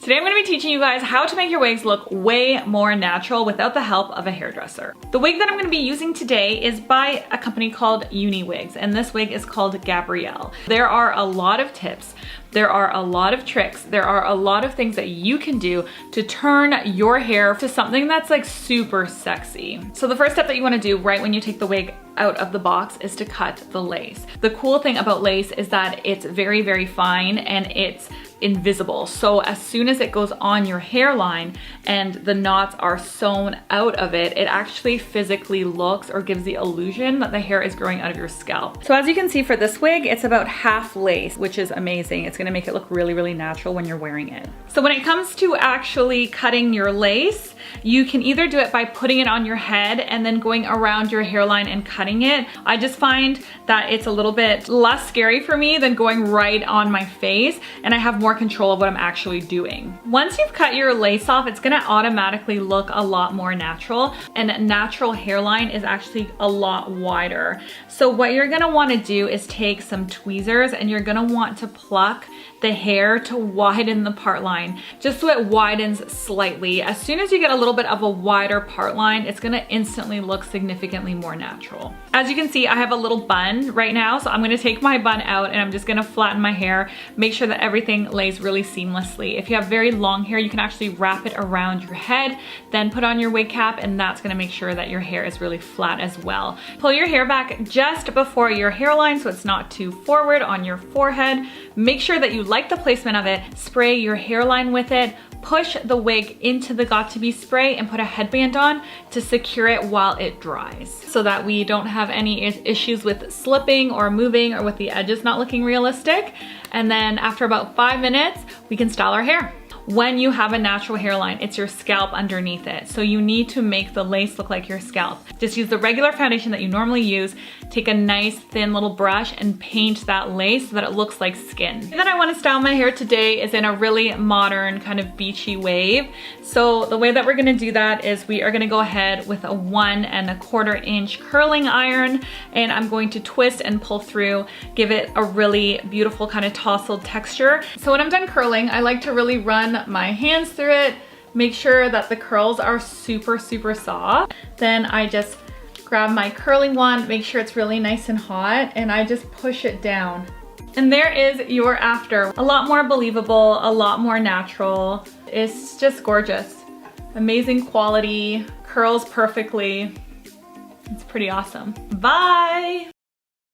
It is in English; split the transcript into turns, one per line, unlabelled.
Today I'm going to be teaching you guys how to make your wigs look way more natural without the help of a hairdresser. The wig that I'm going to be using today is by a company called UniWigs, and this wig is called Gabrielle. There are a lot of tips, there are a lot of tricks, there are a lot of things that you can do to turn your hair to something that's like super sexy. So the first step that you want to do right when you take the wig out of the box is to cut the lace. The cool thing about lace is that it's very, very fine and it's invisible. So as soon as it goes on your hairline and the knots are sewn out of it, it actually physically looks or gives the illusion that the hair is growing out of your scalp. So as you can see for this wig, it's about half lace, which is amazing. It's gonna make it look really, really natural when you're wearing it. So when it comes to actually cutting your lace, you can either do it by putting it on your head and then going around your hairline and cutting it. I just find that it's a little bit less scary for me than going right on my face, and I have more control of what I'm actually doing. Once you've cut your lace off, it's gonna automatically look a lot more natural, and natural hairline is actually a lot wider. So what you're gonna wanna do is take some tweezers and you're gonna want to pluck the hair to widen the part line, just so it widens slightly. As soon as you get a little bit of a wider part line, it's gonna instantly look significantly more natural. As you can see, I have a little bun right now, so I'm gonna take my bun out and I'm just gonna flatten my hair, make sure that everything lays really seamlessly. If you have very long hair, you can actually wrap it around your head, then put on your wig cap, and that's gonna make sure that your hair is really flat as well. Pull your hair back just before your hairline so it's not too forward on your forehead. Make sure that you like the placement of it, spray your hairline with it, push the wig into the got2b spray and put a headband on to secure it while it dries so that we don't have any issues with slipping or moving or with the edges not looking realistic. And then after about 5 minutes, we can style our hair. When you have a natural hairline, it's your scalp underneath it. So you need to make the lace look like your scalp. Just use the regular foundation that you normally use, take a nice thin little brush and paint that lace so that it looks like skin. The way that I want to style my hair today is in a really modern kind of beachy wave. So the way that we're gonna do that is we are gonna go ahead with a 1 1/4 inch curling iron, and I'm going to twist and pull through, give it a really beautiful kind of tousled texture. So when I'm done curling, I like to really run my hands through it, make sure that the curls are super, super soft. Then I just grab my curling wand, make sure it's really nice and hot, and I just push it down. And there is your after. A lot more believable, a lot more natural. It's just gorgeous. Amazing quality, curls perfectly. It's pretty awesome. Bye!